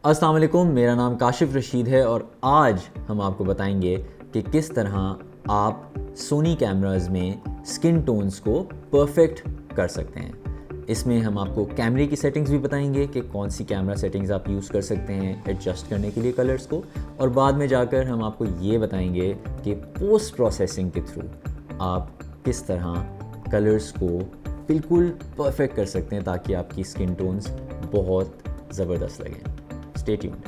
अस्सलाम वालेकुम, मेरा नाम काशिफ रशीद है और आज हम आपको बताएंगे कि किस तरह आप सोनी कैमराज़ में स्किन टोन्स को परफेक्ट कर सकते हैं। इसमें हम आपको कैमरे की सेटिंग्स भी बताएंगे कि कौन सी कैमरा सेटिंग्स आप यूज़ कर सकते हैं एडजस्ट करने के लिए कलर्स को, और बाद में जाकर हम आपको ये बताएंगे कि पोस्ट प्रोसेसिंग के थ्रू आप किस तरह कलर्स को बिल्कुल परफेक्ट कर सकते हैं ताकि आपकी स्किन टोन्स बहुत ज़बरदस्त लगें। Stay tuned.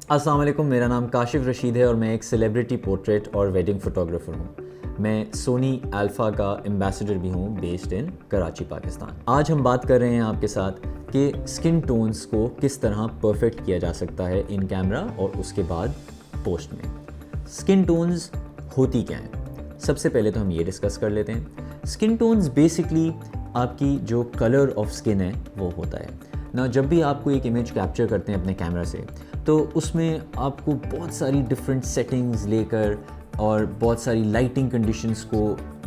अस्सलाम वालेकुम, मेरा नाम काशिफ रशीद है और मैं एक सेलिब्रिटी पोर्ट्रेट और वेडिंग फ़ोटोग्राफ़र हूँ। मैं सोनी अल्फ़ा का एम्बेसडर भी हूँ, बेस्ड इन कराची, पाकिस्तान। आज हम बात कर रहे हैं आपके साथ कि स्किन टोन्स को किस तरह परफेक्ट किया जा सकता है इन कैमरा और उसके बाद पोस्ट में। स्किन टोन्स होती क्या हैं? सबसे पहले तो हम ये डिस्कस कर लेते हैं। स्किन टोन्स बेसिकली आपकी जो कलर ऑफ स्किन है वो होता है ना। जब भी आप कोई एक इमेज कैप्चर करते हैं अपने कैमरा से, तो उसमें आपको बहुत सारी डिफरेंट सेटिंग्स लेकर और बहुत सारी लाइटिंग कंडीशंस को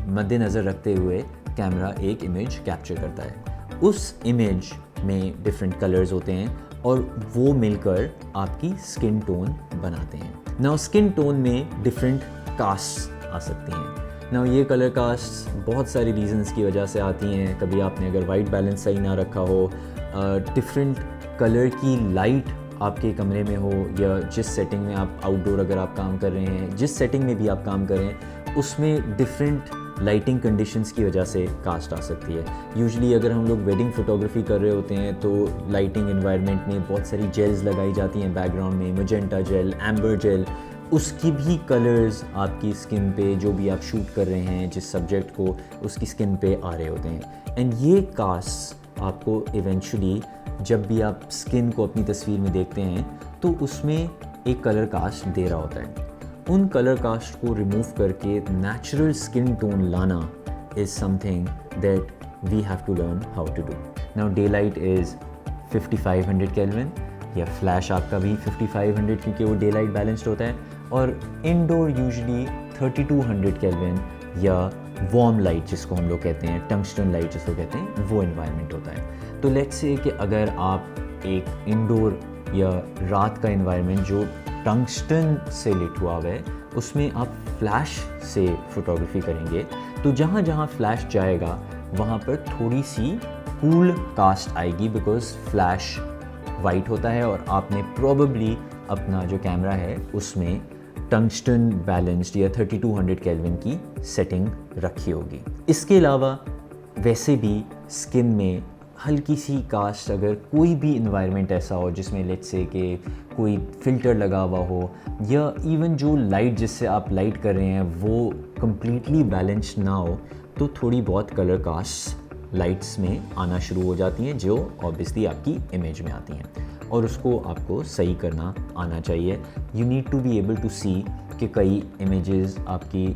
मद्देनज़र रखते हुए कैमरा एक इमेज कैप्चर करता है। उस इमेज में डिफरेंट कलर्स होते हैं और वो मिलकर आपकी स्किन टोन बनाते हैं ना। स्किन टोन में डिफरेंट कास्ट आ सकती हैं ना। ये कलर कास्ट बहुत सारी रीजंस की वजह से आती हैं। कभी आपने अगर वाइट बैलेंस सही ना रखा हो, डिफरेंट कलर की लाइट आपके कमरे में हो, या जिस सेटिंग में आप आउटडोर अगर आप काम कर रहे हैं, जिस सेटिंग में भी आप काम कर रहे हैं, उसमें डिफरेंट लाइटिंग कंडीशंस की वजह से कास्ट आ सकती है। यूजुअली अगर हम लोग वेडिंग फोटोग्राफी कर रहे होते हैं तो लाइटिंग एनवायरनमेंट में बहुत सारी जेल्स लगाई जाती हैं बैकग्राउंड में, मजेंटा जेल, एम्बर जेल, उसकी भी कलर्स आपकी स्किन पे, जो भी आप शूट कर रहे हैं जिस सब्जेक्ट को, उसकी स्किन पे आ रहे होते हैं। एंड ये कास्ट आपको इवेंचुअली जब भी आप स्किन को अपनी तस्वीर में देखते हैं तो उसमें एक कलर कास्ट दे रहा होता है। उन कलर कास्ट को रिमूव करके नेचुरल स्किन टोन लाना is something that we have to learn how to do. Now daylight is 5500 kelvin, या फ्लैश आपका भी 5500 क्योंकि वो डे लाइट बैलेंस्ड होता है, और इनडोर यूजुअली 3200 केल्विन या वार्म लाइट जिसको हम लोग कहते हैं, टंगस्टन लाइट जिसको कहते हैं, वो इन्वायरमेंट होता है। तो लेट्स से कि अगर आप एक इंडोर या रात का इन्वायरमेंट जो टंगस्टन से लिट हुआ है उसमें आप फ्लैश से फोटोग्राफी करेंगे, तो जहाँ जहाँ फ्लैश जाएगा वहाँ पर थोड़ी सी कूल कास्ट आएगी, बिकॉज फ्लैश वाइट होता है और आपने प्रोबेबली अपना जो कैमरा है उसमें टंगस्टन बैलेंस्ड या 3200 केल्विन की सेटिंग रखी होगी। इसके अलावा वैसे भी स्किन में हल्की सी कास्ट, अगर कोई भी इन्वायरमेंट ऐसा हो जिसमें लेट्स से कि कोई फ़िल्टर लगा हुआ हो, या इवन जो लाइट जिससे आप लाइट कर रहे हैं वो कम्प्लीटली बैलेंस्ड ना हो, तो थोड़ी बहुत कलर कास्ट लाइट्स में आना शुरू हो जाती हैं जो ऑब्वियसली आपकी इमेज में आती हैं, और उसको आपको सही करना आना चाहिए। You need to be able to see कि कई इमेजेस आपकी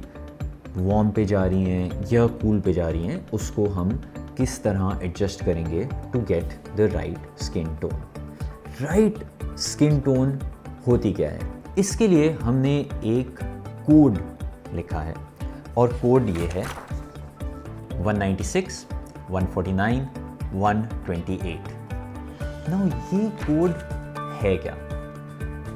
वार्म पे जा रही हैं या कूल पे जा रही हैं, उसको हम किस तरह एडजस्ट करेंगे to get the right skin tone. Right skin tone होती क्या है? इसके लिए हमने एक कोड लिखा है, और कोड ये है 196, 149, 128। नाउ ये कोड है क्या?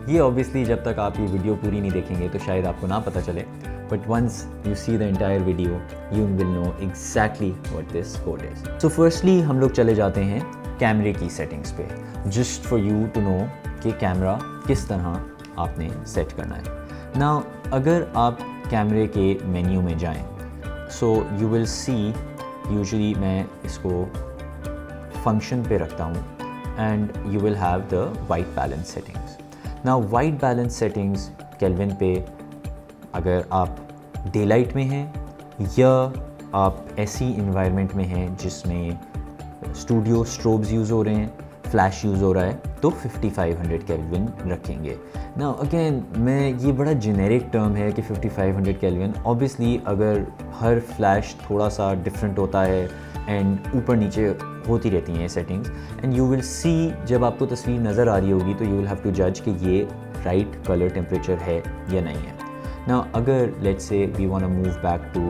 ये ऑब्वियसली जब तक आप ये वीडियो पूरी नहीं देखेंगे तो शायद आपको ना पता चले, but once you see the entire video you will know exactly what this code is. So firstly हम लोग चले जाते हैं कैमरे की सेटिंग्स पे, just for you to know कि कैमरा किस तरह आपने सेट करना है। Now अगर आप कैमरे के मेन्यू में जाएं, so you will see, usually मैं इसको फंक्शन पे रखता हूँ, and you will have the white balance settings. Now white balance settings kelvin पे अगर आप डे लाइट में हैं या आप ऐसी इन्वायरमेंट में हैं जिसमें स्टूडियो स्ट्रोब्स यूज़ हो रहे हैं, फ्लैश यूज़ हो रहा है, तो 5500 केल्विन रखेंगे। ना अगेन मैं ये बड़ा जेनेरिक टर्म है कि 5500 केल्विन, ऑब्वियसली अगर हर फ्लैश थोड़ा सा डिफरेंट होता है एंड ऊपर नीचे होती रहती हैं ये settings, and you will see जब आपको तस्वीर नज़र आ रही होगी तो यू विल हैव टू जज कि ये राइट कलर टेम्परेचर है या नहीं है ना। अगर let's say we want to move back to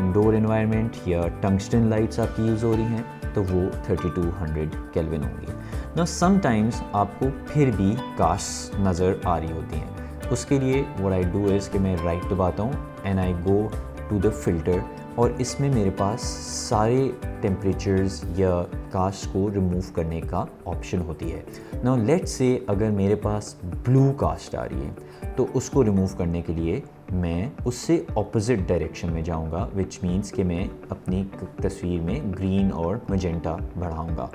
indoor environment या टंगस्टन लाइट्स आपकी यूज़ हो रही हैं तो वो 3200 केल्विन होंगी ना। समटाइम्स आपको फिर भी कास्ट नज़र आ रही होती हैं, उसके लिए व्हाट आई डू इज़ कि मैं राइट दबाता हूँ and I go to the filter, और इसमें मेरे पास सारे टेम्परेचर्स या कास्ट को रिमूव करने का ऑप्शन होती है। नाउ लेट्स से अगर मेरे पास ब्लू कास्ट आ रही है तो उसको रिमूव करने के लिए मैं उससे ऑपोजिट डायरेक्शन में जाऊंगा, विच मीन्स कि मैं अपनी तस्वीर में ग्रीन और मजेंटा बढ़ाऊंगा।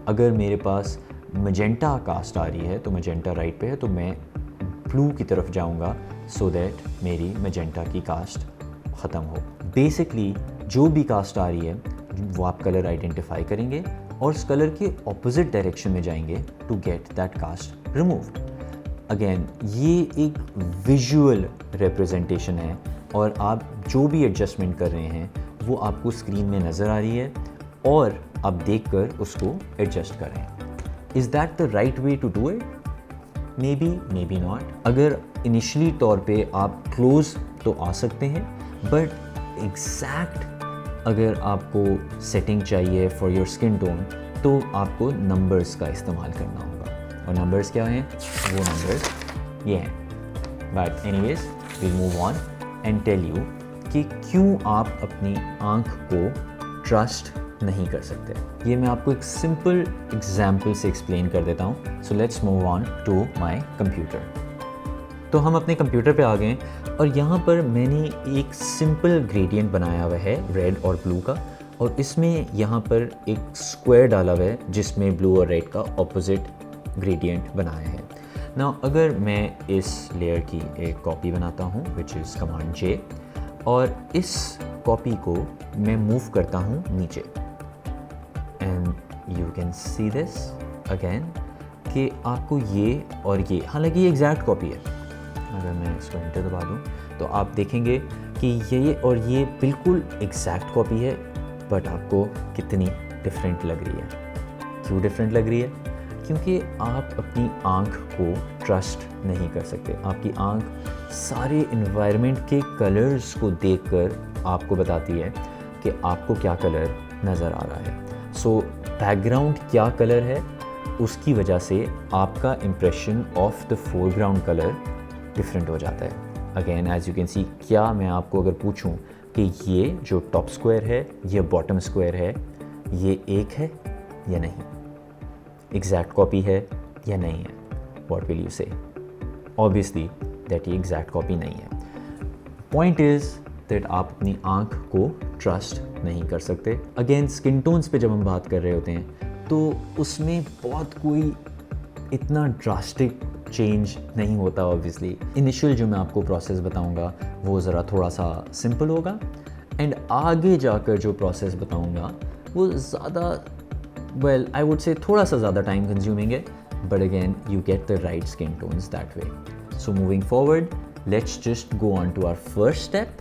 अगर मेरे पास मजेंटा कास्ट आ रही है तो मजेंटा राइट पे है तो मैं ब्लू की तरफ जाऊंगा सो दैट मेरी मजेंटा की कास्ट ख़त्म हो। बेसिकली जो भी कास्ट आ रही है वो आप कलर आइडेंटिफाई करेंगे और उस कलर के ऑपोजिट डायरेक्शन में जाएंगे to get that cast removed. Again ये एक विजुअल रिप्रेजेंटेशन है और आप जो भी एडजस्टमेंट कर रहे हैं वो आपको स्क्रीन में नज़र आ रही है और आप देखकर उसको एडजस्ट कर रहे हैं। Is that the right way to do it? Maybe not. अगर इनिशियली तौर पे आप क्लोज तो आ सकते हैं, बट एग्जैक्ट अगर आपको सेटिंग चाहिए फॉर योर स्किन टोन तो आपको नंबर्स का इस्तेमाल करना होगा। और नंबर्स क्या हैं? वो नंबर्स ये हैं। But anyways we move on and tell you कि क्यों आप अपनी आँख को ट्रस्ट नहीं कर सकते। ये मैं आपको एक सिंपल एग्जाम्पल से एक्सप्लेन कर देता हूँ। So let's move on to my computer. तो हम अपने कंप्यूटर पे आ गए और यहाँ पर मैंने एक सिंपल ग्रेडियंट बनाया हुआ है रेड और ब्लू का, और इसमें यहाँ पर एक स्क्वायर डाला हुआ है जिसमें ब्लू और रेड का ऑपोजिट ग्रेडियंट बनाया है ना। अगर मैं इस लेयर की एक कॉपी बनाता हूँ विच इज़ कमांड जे, और इस कॉपी को मैं मूव करता हूँ नीचे, and you can see this again कि आपको ये और ये, हालांकि ये एग्जैक्ट कॉपी है, अगर मैं इसको एंटर दबा दूँ तो आप देखेंगे कि ये और ये बिल्कुल एग्जैक्ट कॉपी है, बट आपको कितनी डिफरेंट लग रही है। क्यों डिफरेंट लग रही है? क्योंकि आप अपनी आँख को ट्रस्ट नहीं कर सकते। आपकी आँख सारे इन्वायरमेंट के कलर्स को देखकर आपको बताती है कि आपको क्या कलर नज़र आ रहा है। सो बैकग्राउंड क्या कलर है उसकी वजह से आपका impression of the foreground colour different हो जाता है। Again as you can see, क्या मैं आपको अगर पूछूं कि ये जो टॉप स्क्वायर है ये बॉटम स्क्वायर है, ये एक है या नहीं, एग्जैक्ट कॉपी है या नहीं है, व्हाट विल यू से? ऑब्वियसली दैट ये एग्जैक्ट कॉपी नहीं है। पॉइंट इज़ दैट आप अपनी आँख को ट्रस्ट नहीं कर सकते। अगेन स्किन टोन्स पे जब हम बात कर रहे होते हैं तो उसमें बहुत कोई इतना ड्रास्टिक चेंज नहीं होता। ऑब्वियसली इनिशियल जो मैं आपको प्रोसेस बताऊंगा वो ज़रा थोड़ा सा सिंपल होगा, एंड आगे जाकर जो प्रोसेस बताऊंगा वो ज़्यादा वेल आई वुड से थोड़ा सा ज़्यादा टाइम कंज्यूमिंग है, but again you get the right skin tones that way. So moving forward let's just go on to our first step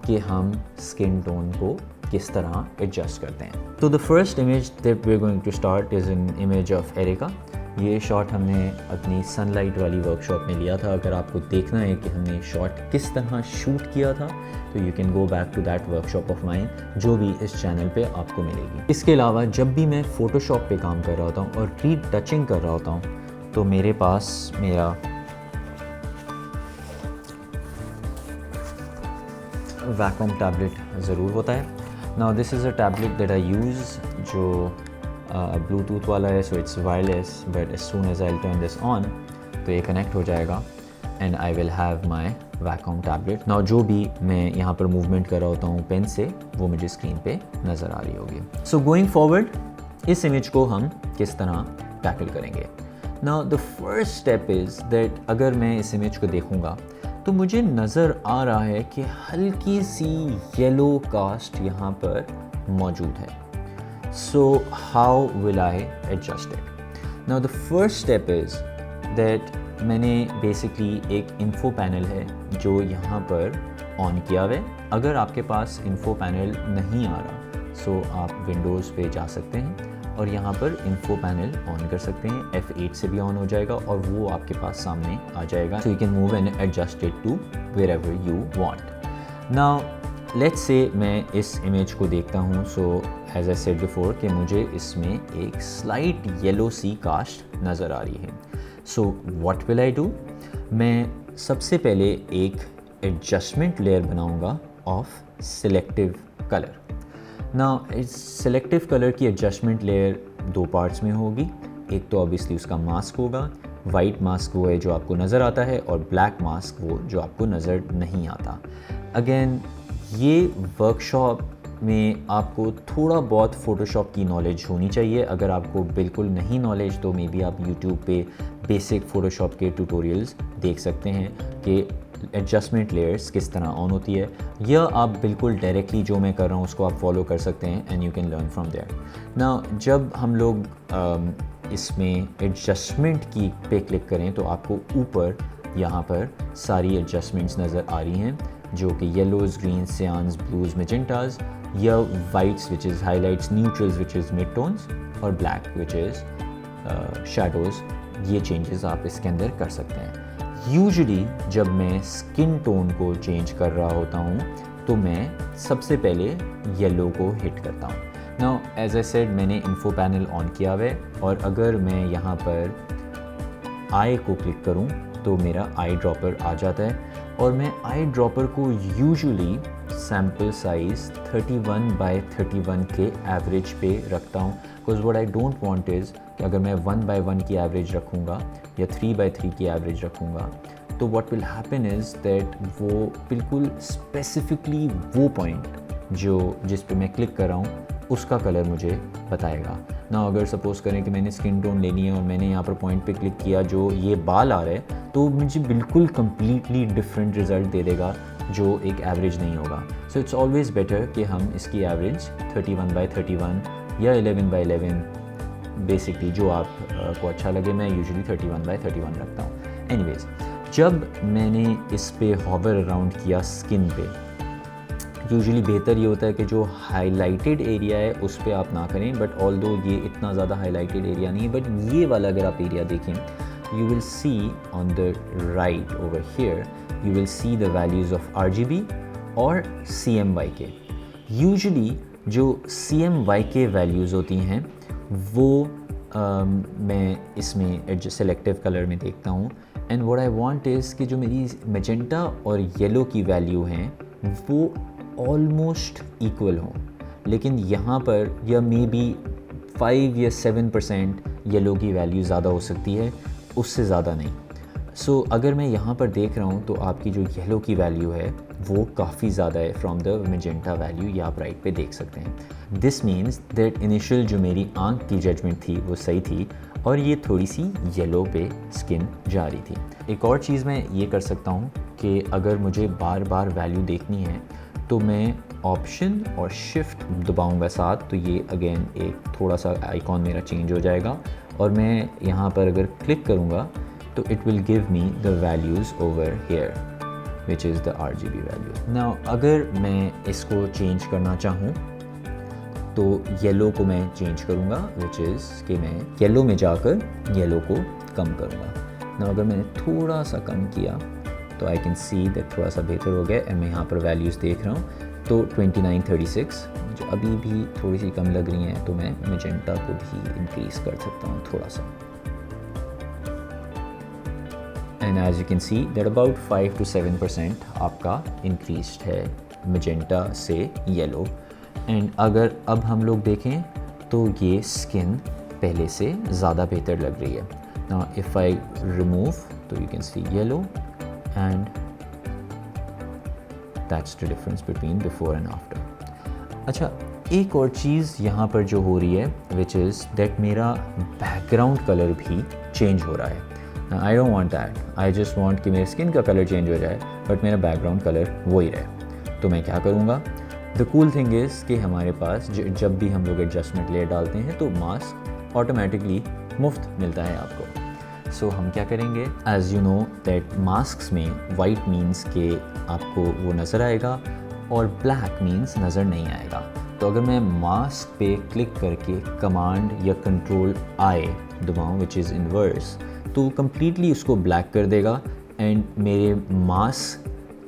कि हम स्किन टोन को किस तरह एडजस्ट करते हैं। तो the first image that we are going to start is an image of Erica. ये shot हमने अपनी सनलाइट वाली वर्कशॉप में लिया था। अगर आपको देखना है कि हमने शॉट किस तरह शूट किया था तो you can go back to that workshop of mine जो भी इस चैनल पे आपको मिलेगी। इसके अलावा जब भी मैं फ़ोटोशॉप पे काम कर रहा होता हूँ और रीटचिंग कर रहा होता हूँ तो मेरे पास मेरा वैक्यूम टैबलेट ज़रूर होता है। Now this is a tablet that I use जो ब्लूटूथ वाला है, so it's wireless, but as soon as I turn this on तो ये कनेक्ट हो जाएगा and I will have my vacuum tablet. Now जो भी मैं यहाँ पर मूवमेंट कर रहा होता हूँ पेन से वो मुझे स्क्रीन पे नज़र आ रही होगी। सो गोइंग फॉरवर्ड इस इमेज को हम किस तरह टैकल करेंगे। Now the first step is that अगर मैं इस इमेज को देखूँगा तो मुझे नज़र आ रहा है कि हल्की सी येलो कास्ट यहाँ पर मौजूद है। So how will I adjust it? Now the first step is that मैंने basically एक info panel है जो यहाँ पर ऑन किया हुआ है। अगर आपके पास info panel नहीं आ रहा सो आप विंडोज़ पे जा सकते हैं और यहाँ पर इन्फो पैनल ऑन कर सकते हैं। F8 से भी ऑन हो जाएगा और वो आपके पास सामने आ जाएगा। So you can move and adjust it to wherever you want. Now let's say मैं इस इमेज को देखता हूँ। So as I said before कि मुझे इसमें एक स्लाइट येलो सी कास्ट नज़र आ रही है। So what will I do, मैं सबसे पहले एक एडजस्टमेंट लेयर बनाऊँगा ऑफ सिलेक्टिव कलर। ना इस सिलेक्टिव कलर की एडजस्टमेंट लेयर दो पार्ट्स में होगी। एक तो ऑब्वियसली उसका मास्क होगा, वाइट मास्क वो है जो आपको नज़र आता है और ब्लैक मास्क वो जो आपको नज़र नहीं आता। अगेन ये वर्कशॉप में आपको थोड़ा बहुत फ़ोटोशॉप की नॉलेज होनी चाहिए। अगर आपको बिल्कुल नहीं नॉलेज तो मे बी आप यूट्यूब पे बेसिक फ़ोटोशॉप के ट्यूटोरियल्स देख सकते हैं कि एडजस्टमेंट लेयर्स किस तरह ऑन होती है, या आप बिल्कुल डायरेक्टली जो मैं कर रहा हूँ उसको आप फॉलो कर सकते हैं and you can learn from there. ना जब हम लोग इसमें एडजस्टमेंट की पे क्लिक करें तो आपको ऊपर यहाँ पर सारी एडजस्टमेंट्स नज़र आ रही हैं, जो कि yellows, greens, cyans, blues, magentas, या whites which is highlights, neutrals which is mid tones और ब्लैक विच इज़ शैडोज़। ये चेंजेस आप इसके अंदर कर सकते हैं। यूजुअली जब मैं स्किन टोन को चेंज कर रहा होता हूँ तो मैं सबसे पहले येलो को हिट करता हूँ। नाउ एज आई सेड मैंने इन्फो पैनल ऑन किया हुआ है और अगर मैं यहाँ पर आई को क्लिक करूँ तो मेरा आई ड्रॉपर आ जाता है और मैं आई ड्रॉपर को यूजुअली सैम्पल साइज़ 31/31 के एवरेज पे रखता हूँ। Because what I don't want is कि अगर मैं 1/1 की एवरेज रखूँगा या 3/3 की एवरेज रखूँगा तो what will happen is that वो बिल्कुल स्पेसिफिकली वो पॉइंट जिस पे मैं क्लिक कर रहा हूँ उसका कलर मुझे बताएगा ना। अगर सपोज़ करें कि मैंने स्किन टोन लेनी है और मैंने यहाँ पर पॉइंट पे क्लिक किया जो ये बाल आ रहे हैं तो मुझे बिल्कुल कम्प्लीटली डिफरेंट रिज़ल्ट दे देगा जो एक एवरेज नहीं होगा। सो इट्स ऑलवेज़ बेटर कि हम इसकी एवरेज 31/31 या 11/11 बेसिकली जो आप को अच्छा लगे। मैं यूजुअली 31/31 रखता हूँ। एनीवेज जब मैंने इस पे हॉवर अराउंड किया स्किन पे, यूजुअली बेहतर ये होता है कि जो हाईलाइटेड एरिया है उस पे आप ना करें, बट ऑल्दो ये इतना ज़्यादा हाईलाइटेड एरिया नहीं है, बट ये वाला अगर आप एरिया देखें you will see on the right over here you will see the values of RGB और CMYK। usually जो CMYK values होती हैं वो मैं इसमें सेलेक्टिव कलर में देखता हूँ and what I want is कि जो मेरी मैजेंटा और येलो की वैल्यू हैं वो ऑलमोस्ट इक्वल हों, लेकिन यहाँ पर या मे बी 5 या 7% येलो की वैल्यू ज़्यादा हो सकती है, उससे ज़्यादा नहीं। सो अगर मैं यहाँ पर देख रहा हूँ तो आपकी जो येलो की वैल्यू है वो काफ़ी ज़्यादा है फ्रॉम द मैजेंटा वैल्यू, ये आप राइट पे देख सकते हैं। दिस मीन्स दैट इनिशियल जो मेरी आंख की जजमेंट थी वो सही थी और ये थोड़ी सी येलो पे स्किन जा रही थी। एक और चीज़ मैं ये कर सकता हूँ कि अगर मुझे बार बार वैल्यू देखनी है तो मैं ऑप्शन और शिफ्ट दबाऊँगा साथ, तो ये अगेन एक थोड़ा सा आइकॉन मेरा चेंज हो जाएगा और मैं यहाँ पर अगर क्लिक करूँगा तो it will give me the values over here which is the RGB value. Now अगर मैं इसको चेंज करना चाहूँ तो येलो को मैं चेंज करूँगा, विच इज़ कि मैं येलो में जाकर येलो को कम करूँगा। नाउ अगर मैंने थोड़ा सा कम किया तो आई कैन सी दैट थोड़ा सा बेहतर हो गया एंड मैं यहाँ पर वैल्यूज़ देख रहा हूँ तो 2936 जो अभी भी थोड़ी सी कम लग रही हैं तो मैं मैजेंटा को भी इंक्रीज़ कर सकता हूँ थोड़ा सा। And as you can see that about 5 to 7% आपका इंक्रीज्ड है मैजेंटा से येलो। एंड अगर अब हम लोग देखें तो ये स्किन पहले से ज़्यादा बेहतर लग रही है। नाउ इफ़ आई रिमूव तो you can C yellow and that's the difference between before and after. अच्छा, एक और चीज़ यहाँ पर जो हो रही है विच इज़ दैट मेरा बैकग्राउंड कलर भी चेंज हो रहा है। I don't want that, I just want कि मेरे स्किन का कलर चेंज हो जाए बट मेरा बैकग्राउंड कलर वही रहे। तो मैं क्या करूँगा, द कूल थिंग इज़ कि हमारे पास जब भी हम लोग एडजस्टमेंट लेयर डालते हैं तो मास्क ऑटोमेटिकली मुफ्त मिलता है आपको। सो हम क्या करेंगे, as you know that mask में वाइट मीन्स के आपको वो नज़र आएगा और ब्लैक मीन्स नज़र नहीं आएगा। तो अगर मैं मास्क पे क्लिक करके कमांड या कंट्रोल आई दबाऊँ विच इज़ इन्वर्स, तो कम्प्लीटली उसको ब्लैक कर देगा एंड मेरे मास्क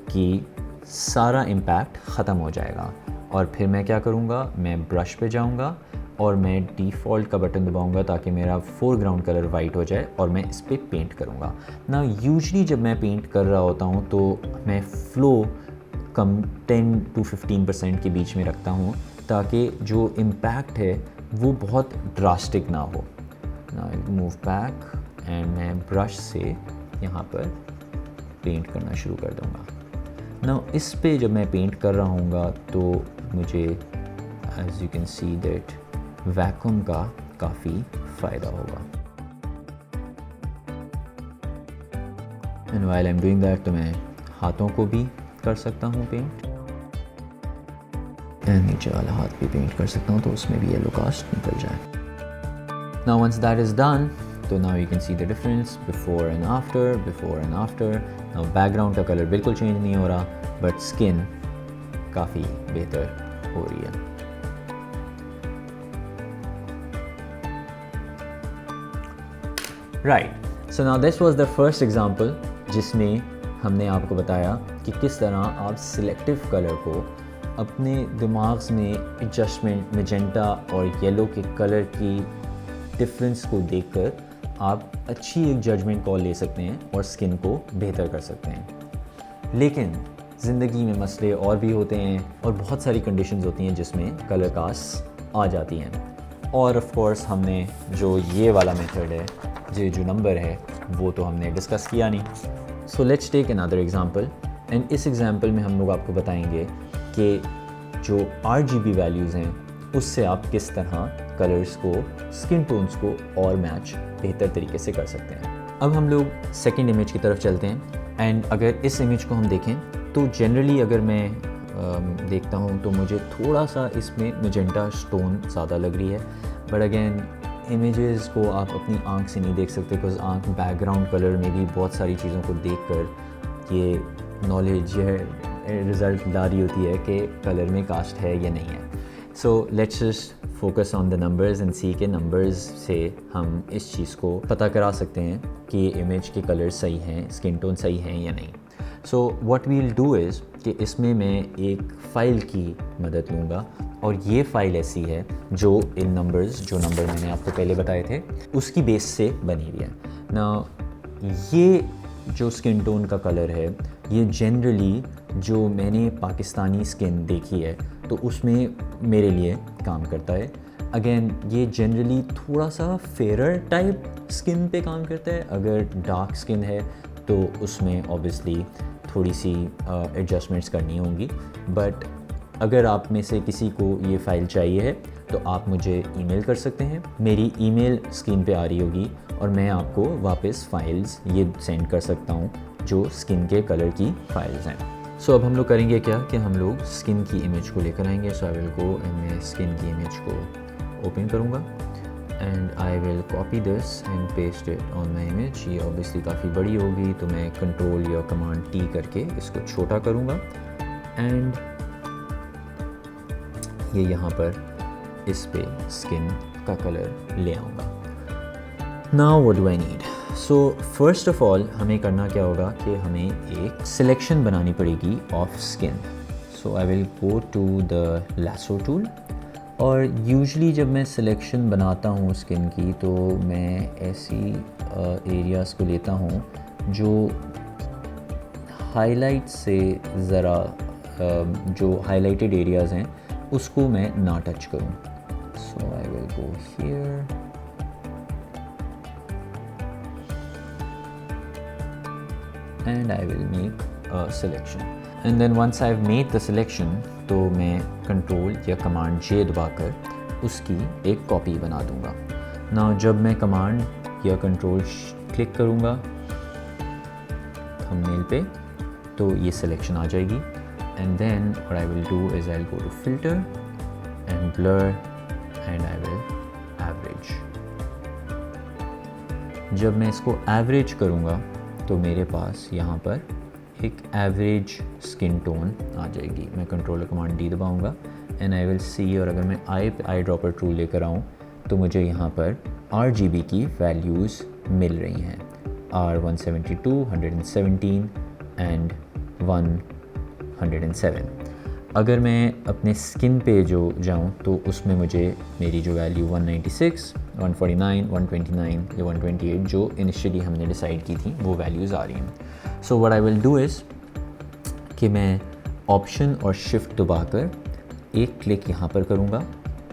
की सारा इम्पैक्ट ख़त्म हो जाएगा। और फिर मैं क्या करूँगा, मैं ब्रश पे जाऊँगा और मैं डिफ़ॉल्ट का बटन दबाऊँगा ताकि मेरा फोरग्राउंड कलर वाइट हो जाए और मैं इस पर पेंट करूँगा ना। यूजुअली जब मैं पेंट कर रहा होता हूँ तो मैं फ़्लो कम 10 to 15% के बीच में रखता हूँ ताकि जो इम्पैक्ट है वो बहुत ड्रास्टिक ना हो। ना मूव बैक एंड मैं ब्रश से यहाँ पर पेंट करना शुरू कर दूँगा ना। इस पे जब मैं पेंट कर रहा हूँगा तो मुझे as you can see that vacuum का काफ़ी फ़ायदा होगा। And while I am doing that, तो मैं हाथों को भी कर सकता हूँ पेंट एंड नीचे वाला हाथ भी पेंट कर सकता हूँ तो उसमें भी येलो कास्ट निकल जाए। Now once that is done, तो now you can see the difference before and after. Now background का कलर बिल्कुल चेंज नहीं हो रहा बट स्किन काफ़ी बेहतर हो रही है। Right, so now this was the first example जिसमें हमने आपको बताया कि किस तरह आप सिलेक्टिव कलर को अपने दिमाग में एडजस्टमेंट मैजेंटा और येलो के कलर की डिफरेंस को देखकर आप अच्छी एक जजमेंट कॉल ले सकते हैं और स्किन को बेहतर कर सकते हैं। लेकिन ज़िंदगी में मसले और भी होते हैं और बहुत सारी कंडीशंस होती हैं जिसमें कलर कास्ट आ जाती हैं। और ऑफ कोर्स हमने जो ये वाला मेथड है, जो नंबर है, वो तो हमने डिस्कस किया नहीं। So let's take another example and इस एग्जांपल में हम लोग आपको बताएंगे कि जो RGB वैल्यूज़ हैं उससे आप किस तरह कलर्स को, स्किन टोन्स को और मैच बेहतर तरीके से कर सकते हैं। अब हम लोग सेकंड इमेज की तरफ चलते हैं एंड अगर इस इमेज को हम देखें तो जनरली अगर मैं देखता हूँ तो मुझे थोड़ा सा इसमें मैजेंटा टोन ज़्यादा लग रही है, बट अगेन इमेजेस को आप अपनी आंख से नहीं देख सकते बिकॉज आंख बैकग्राउंड कलर में भी बहुत सारी चीज़ों को देखकर ये नॉलेज रिज़ल्ट ला रही होती है कि कलर में कास्ट है या नहीं है। So let's just focus on the numbers and see के नंबर्स से हम इस चीज़ को पता करा सकते हैं कि इमेज के कलर सही हैं, स्किन टोन सही हैं या नहीं। So what we will do is कि इसमें मैं एक फ़ाइल की मदद लूँगा और ये फ़ाइल ऐसी है जो इन नंबर्स, जो नंबर मैंने आपको पहले बताए थे, उसकी बेस से बनी हुई है ना। ये जो स्किन टोन का कलर है ये जनरली जो मैंने पाकिस्तानी स्किन देखी है तो उसमें मेरे लिए काम करता है। अगेन ये जनरली थोड़ा सा फेयर टाइप स्किन पे काम करता है। अगर डार्क स्किन है तो उसमें ऑब्वियसली थोड़ी सी एडजस्टमेंट्स करनी होंगी, बट अगर आप में से किसी को ये फ़ाइल चाहिए है तो आप मुझे ईमेल कर सकते हैं। मेरी ईमेल स्क्रीन पे आ रही होगी और मैं आपको वापस फ़ाइल्स ये सेंड कर सकता हूँ जो स्किन के कलर की फ़ाइल्स हैं। सो अब हम लोग करेंगे क्या कि हम लोग स्किन की इमेज को लेकर आएंगे। सो आई विल गो एंड मैं स्किन की इमेज को ओपन करूँगा and I will copy this and paste it on my image. ये ऑब्वियसली काफ़ी बड़ी होगी तो मैं कंट्रोल या कमांड T करके इसको छोटा करूँगा एंड ये यहाँ पर इस पे स्किन का कलर ले आऊँगा। Now what do I need? So first of all हमें करना क्या होगा कि हमें एक सिलेक्शन बनानी पड़ेगी of skin. So I will go to the lasso tool और यूजुअली जब मैं सिलेक्शन बनाता हूँ स्किन की तो मैं ऐसी एरियाज़ को लेता हूँ जो हाईलाइट से ज़रा जो हाईलाइटेड एरियाज़ हैं उसको मैं ना टच करूँ। So I will go here and I will make a selection and then once I've made the selection तो मैं कंट्रोल या कमांड J दबाकर उसकी एक कॉपी बना दूंगा ना। जब मैं कमांड या कंट्रोल क्लिक करूंगा थंबनेल पे तो ये सिलेक्शन आ जाएगी and then what I will do is I'll go to filter and blur and I will average। जब मैं इसको एवरेज करूंगा तो मेरे पास यहाँ पर एक एवरेज स्किन टोन आ जाएगी। मैं कंट्रोल कमांड D दबाऊंगा एंड आई विल सी, और अगर मैं आई ड्रॉपर टूल लेकर आऊँ तो मुझे यहाँ पर RGB की वैल्यूज़ मिल रही हैं, R172, 117 एंड 107। अगर मैं अपने स्किन पे जो जाऊँ तो उसमें मुझे मेरी जो वैल्यू 196, 149, 129 या 128 जो इनिशियली हमने डिसाइड की थी वो वैल्यूज़ आ रही हैं। So what I will do is कि मैं ऑप्शन और शिफ्ट दबाकर एक क्लिक यहाँ पर करूँगा,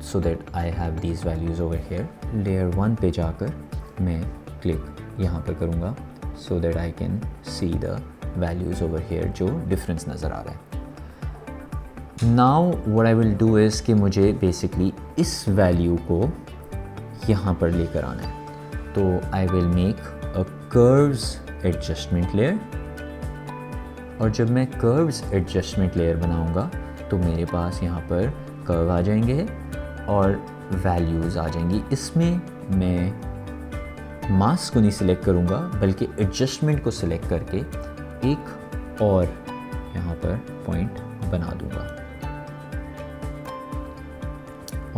so that I have these values over here. Layer 1 पे जाकर मैं क्लिक यहाँ पर करूँगा, so that I can see the values over here जो डिफरेंस नज़र आ रहा है। Now what I will do is कि मुझे बेसिकली इस वैल्यू को यहाँ पर लेकर आना है। तो I will make a curves adjustment layer, और जब मैं कर्व्स एडजस्टमेंट लेयर बनाऊँगा तो मेरे पास यहाँ पर कर्व आ जाएंगे और वैल्यूज़ आ जाएंगी। इसमें मैं मास्क को नहीं सिलेक्ट करूँगा बल्कि एडजस्टमेंट को सिलेक्ट करके एक और यहाँ पर पॉइंट बना दूँगा।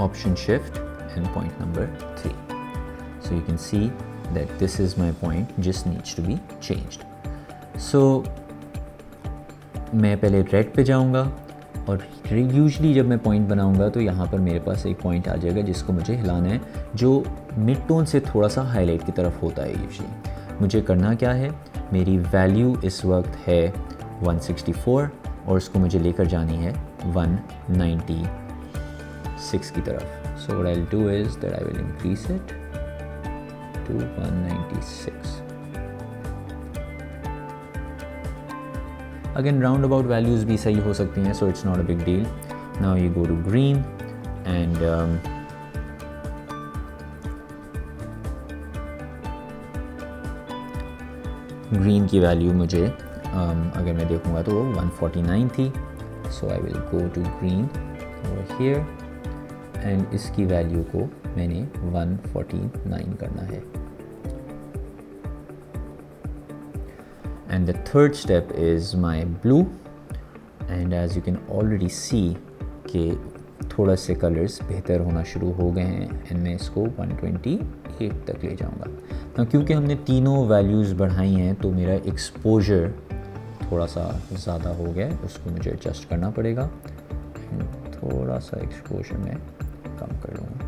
Option shift and point number 3. So you can see that this is my point just needs to be changed. So मैं पहले रेड पे जाऊंगा, और यूजुअली जब मैं पॉइंट बनाऊंगा तो यहाँ पर मेरे पास एक पॉइंट आ जाएगा जिसको मुझे हिलाना है, जो मिड टोन से थोड़ा सा हाईलाइट की तरफ होता है यूजुअली। मुझे करना क्या है, मेरी वैल्यू इस वक्त है 164 और उसको मुझे लेकर जानी है 196 की तरफ। So what I'll do is that I will increase it to 196. Again, roundabout values भी सही हो सकती हैं, so it's not a big deal. Now you go to green and green की वैल्यू मुझे अगर मैं देखूँगा तो वो 149 थी। So I will go to green over here and इसकी वैल्यू को मैंने 149 करना है। And the third step is my blue, and as you can already see कि थोड़ा से कलर्स बेहतर होना शुरू हो गए हैं, and मैं इसको 128 तक ले जाऊंगा। ना क्योंकि हमने तीनों वैल्यूज़ बढ़ाई हैं तो मेरा एक्सपोजर थोड़ा सा ज़्यादा हो गया है, उसको मुझे एडजस्ट करना पड़ेगा। थोड़ा सा एक्सपोजर मैं कम कर लूँगा।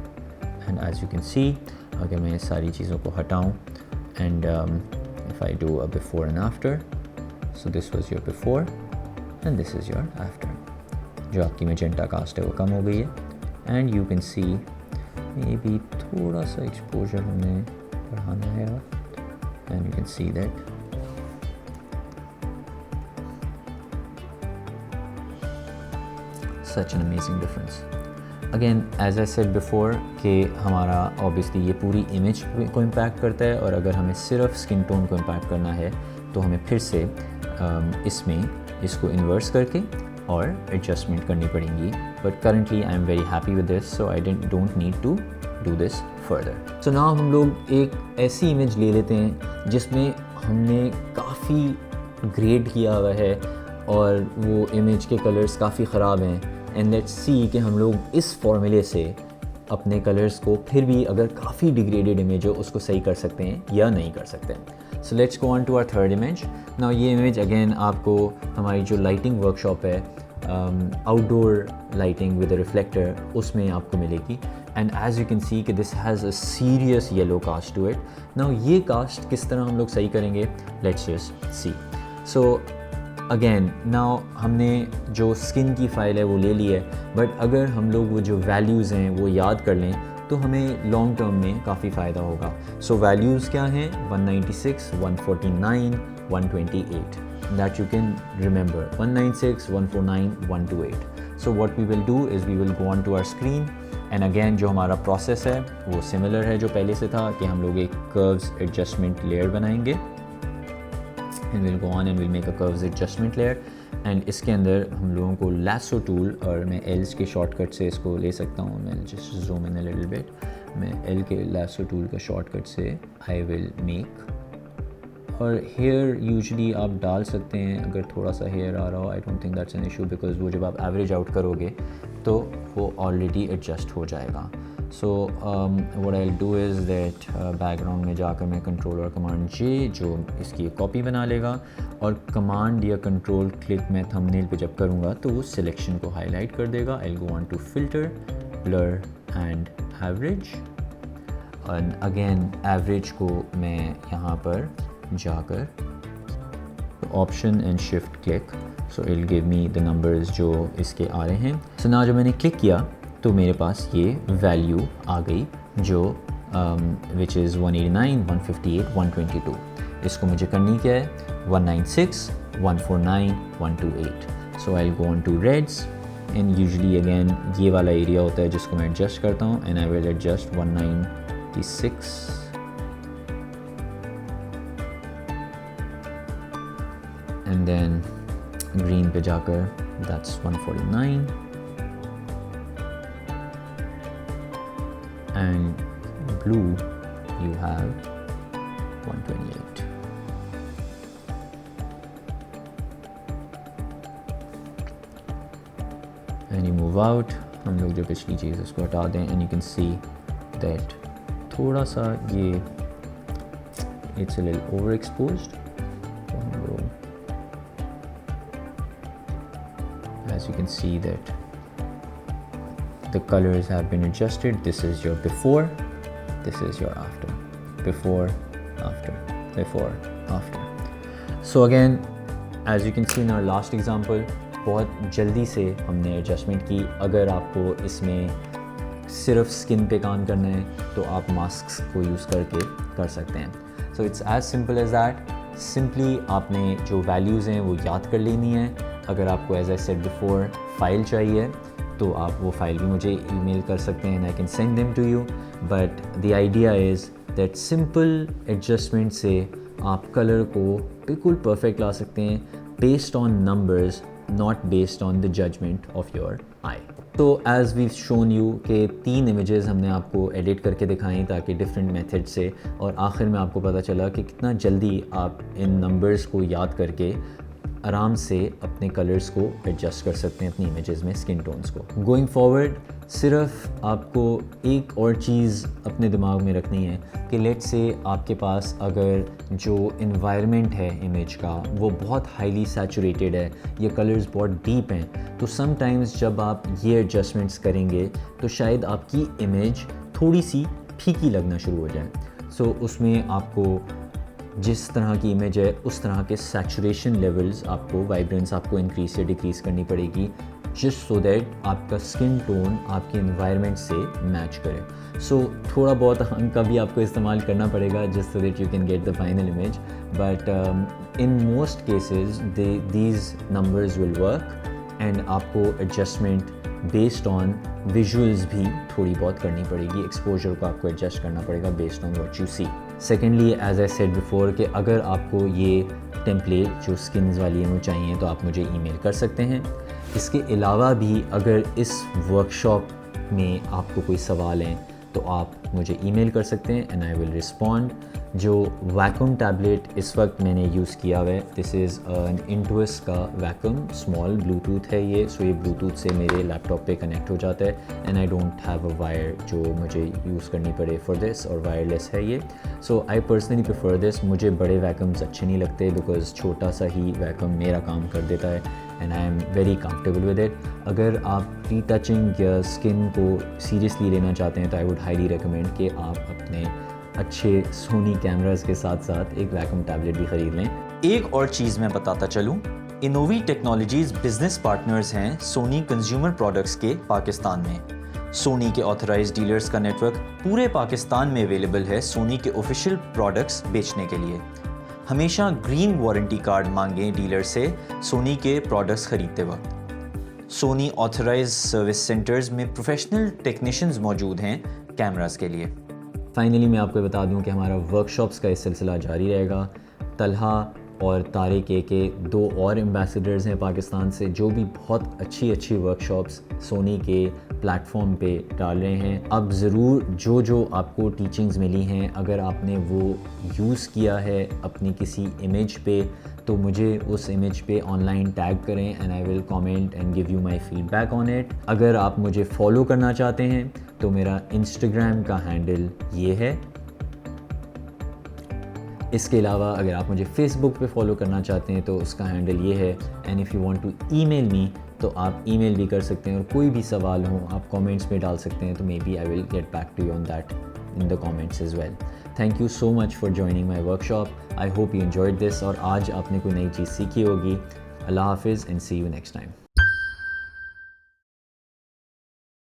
And as you can see अगर मैं सारी चीज़ों को हटाऊँ and if I do a before and after, so this was your before and this is your after। जो आपकी magenta cast है वो कम हो गई है, and you can see maybe थोड़ा सा exposure हमें बढ़ाना है, and you can see that such an amazing difference। Again, as I said before कि हमारा obviously ये पूरी image को impact करता है, और अगर हमें सिर्फ skin tone को impact करना है तो हमें फिर से इसमें इसको inverse करके और adjustment करनी पड़ेंगी। But currently I am very happy with this, so I don't need to do this further। So now हम लोग एक ऐसी image ले लेते हैं जिसमें हमने काफ़ी grade किया हुआ है और वो image के colors काफ़ी ख़राब हैं, एंड लेट्स सी कि हम लोग इस फॉर्मूले से अपने कलर्स को फिर भी अगर काफ़ी डिग्रेडेड इमेज हो उसको सही कर सकते हैं या नहीं कर सकते हैं। So let's go on to our third image. Now ये इमेज अगेन आपको हमारी जो लाइटिंग वर्कशॉप है, outdoor lighting with a reflector, उसमें आपको मिलेगी। And as you can see कि this has a serious yellow cast to it. Now ये कास्ट किस तरह हम लोग सही करेंगे, let's just see. So again now हमने जो स्किन की फ़ाइल है वो ले ली है, बट अगर हम लोग वो जो वैल्यूज़ हैं वो याद कर लें तो हमें लॉन्ग टर्म में काफ़ी फ़ायदा होगा। सो वैल्यूज़ क्या हैं, 196, 149, 128, that you can remember, 196, 149, 128। So what we will do is we will go on to our screen, and again जो हमारा प्रोसेस है वो सिमिलर है जो पहले से था कि हम लोग एक कर्व्स एडजस्टमेंट लेयर बनाएंगे, and we'll go on and we'll make a curves adjustment layer, and इसके अंदर हम लोगों को lasso tool, और मैं L's के शॉर्टकट से इसको ले सकता हूँ। मैं just zoom in a little bit, मैं L के lasso tool का शॉर्टकट से I will make और हेयर यूजुअली आप डाल सकते हैं अगर थोड़ा सा हेयर आ रहा हो, I don't think that's an issue because वो जब आप एवरेज आउट करोगे तो वो ऑलरेडी एडजस्ट हो जाएगा। So what I will do is that background में जाकर मैं कंट्रोल और कमांड जे जो इसकी कॉपी बना लेगा, और कमांड या कंट्रोल क्लिक मैं थंबनेल पे जब करूँगा तो वो सिलेक्शन को हाईलाइट कर देगा। I will go on to filter, blur and average, और अगेन एवरेज को मैं यहाँ पर जाकर option and shift click, so it will give me the numbers जो इसके आ रहे हैं। सो ना जब मैंने क्लिक किया तो मेरे पास ये वैल्यू आ गई जो विच इज़ 189, 158, 122। इसको मुझे करनी क्या है, 196, 149, 128। So I will go on to reds and usually again ये वाला एरिया होता है जिसको मैं एडजस्ट करता हूँ, and I will adjust 196 and then green पे जाकर that's 149 and blue you have 128. and you move out, हम लोग जो पिछली चीज़ उसको हटा दें, and you can see that थोड़ा सा ये it's a little overexposed. As you can see that the colors have been adjusted. This is your before, this is your after, before, after, before, after. So again, as you can see in our last example, बहुत जल्दी से हमने adjustment की। अगर आपको इसमें सिर्फ skin पे काम करना है तो आप मास्क को यूज़ करके कर सकते हैं। So it's as simple as that. Simply आपने जो वैल्यूज़ हैं वो याद कर लेनी है। अगर आपको as I said before file चाहिए तो आप वो फाइल भी मुझे ईमेल कर सकते हैं, I can send them to you. But the idea is that simple adjustment से आप कलर को बिल्कुल परफेक्ट ला सकते हैं based on numbers, not based on the judgement of your eye. तो एज़ वी शोन यू के 3 इमेजेस हमने आपको एडिट करके दिखाई ताकि डिफरेंट मेथड से, और आखिर में आपको पता चला कि कितना जल्दी आप इन नंबर्स को याद करके आराम से अपने कलर्स को एडजस्ट कर सकते हैं अपनी इमेजेस में, स्किन टोन्स को। गोइंग फॉरवर्ड सिर्फ आपको एक और चीज़ अपने दिमाग में रखनी है कि लेट्स से आपके पास अगर जो इन्वायरमेंट है इमेज का वो बहुत हाईली सैचुरेटेड है, ये कलर्स बहुत डीप हैं, तो समटाइम्स जब आप ये एडजस्टमेंट्स करेंगे तो शायद आपकी इमेज थोड़ी सी फीकी लगना शुरू हो जाए। सो उसमें आपको जिस तरह की इमेज है उस तरह के सैचुरेशन लेवल्स आपको, वाइब्रेंस आपको इंक्रीज से डिक्रीज़ करनी पड़ेगी, जस्ट सो दैट आपका स्किन टोन आपके इन्वायरमेंट से मैच करे। सो थोड़ा बहुत हंग का भी आपको इस्तेमाल करना पड़ेगा just so that you can get the final image, but in most cases these numbers will work and आपको एडजस्टमेंट बेस्ड ऑन विजुअल्स भी थोड़ी बहुत करनी पड़ेगी। एक्सपोजर को आपको एडजस्ट करना पड़ेगा based on what you see. Secondly, as I said before, कि अगर आपको ये टेम्पलेट जो स्किन्स वाली हैं वो चाहिए तो आप मुझे ईमेल कर सकते हैं। इसके अलावा भी अगर इस वर्कशॉप में आपको कोई सवाल हैं तो आप मुझे ईमेल कर सकते हैं एंड आई विल रिस्पॉन्ड। जो वैक्यूम टैबलेट इस वक्त मैंने यूज़ किया हुआ है, दिस इज़ एन इंटुस का वैक्यूम, स्मॉल ब्लूटूथ है ये। सो ये ब्लूटूथ से मेरे लैपटॉप पे कनेक्ट हो जाता है and I don't have a wire जो मुझे यूज़ करनी पड़े फॉर दिस, और वायरलेस है ये। सो आई पर्सनली प्रेफर दिस। मुझे बड़े वैक्यूम्स अच्छे नहीं लगते बिकॉज छोटा सा ही वैक्यूम मेरा काम कर देता है and I am very comfortable with it. अगर आप रीटचिंग या स्किन को सीरियसली लेना चाहते हैं तो आई वुड हाईली रिकमेंड कि आप अपने अच्छे सोनी कैमरास के साथ साथ एक वैक्यूम टैबलेट भी ख़रीद लें। एक और चीज़ मैं बताता चलूँ, इनोवी टेक्नोलॉजीज़ बिजनेस पार्टनर्स हैं सोनी कंज्यूमर प्रोडक्ट्स के पाकिस्तान में। सोनी के ऑथराइज्ड डीलर्स का नेटवर्क पूरे पाकिस्तान में अवेलेबल है सोनी के ऑफिशियल प्रोडक्ट्स बेचने के लिए। हमेशा ग्रीन वारंटी कार्ड मांगें डीलर से सोनी के प्रोडक्ट्स खरीदते वक्त। सोनी ऑथराइज्ड सर्विस सेंटर्स में प्रोफेशनल टेक्नीशियंस मौजूद हैं कैमरास के लिए। फाइनली मैं आपको बता दूं कि हमारा वर्कशॉप्स का इस सिलसिला जारी रहेगा। तलहा और तारिक के 2 और एम्बेसडर्स हैं पाकिस्तान से, जो भी बहुत अच्छी वर्कशॉप्स सोनी के प्लेटफॉर्म पे डाल रहे हैं। अब ज़रूर जो आपको टीचिंग्स मिली हैं, अगर आपने वो यूज़ किया है अपनी किसी इमेज पे, तो मुझे उस इमेज पे ऑनलाइन टैग करें and I will comment and give you my feedback on it. अगर आप मुझे फॉलो करना चाहते हैं तो मेरा इंस्टाग्राम का हैंडल ये है। इसके अलावा अगर आप मुझे फेसबुक पे फॉलो करना चाहते हैं तो उसका हैंडल ये है। And if you want to email me तो आप ईमेल भी कर सकते हैं, और कोई भी सवाल हो आप कमेंट्स में डाल सकते हैं, तो maybe I will get back to you on that in the comments as well. Thank you so much for joining my workshop. I hope you enjoyed this और आज आपने कोई नई चीज़ सीखी होगी. Allah Hafiz and see you next time.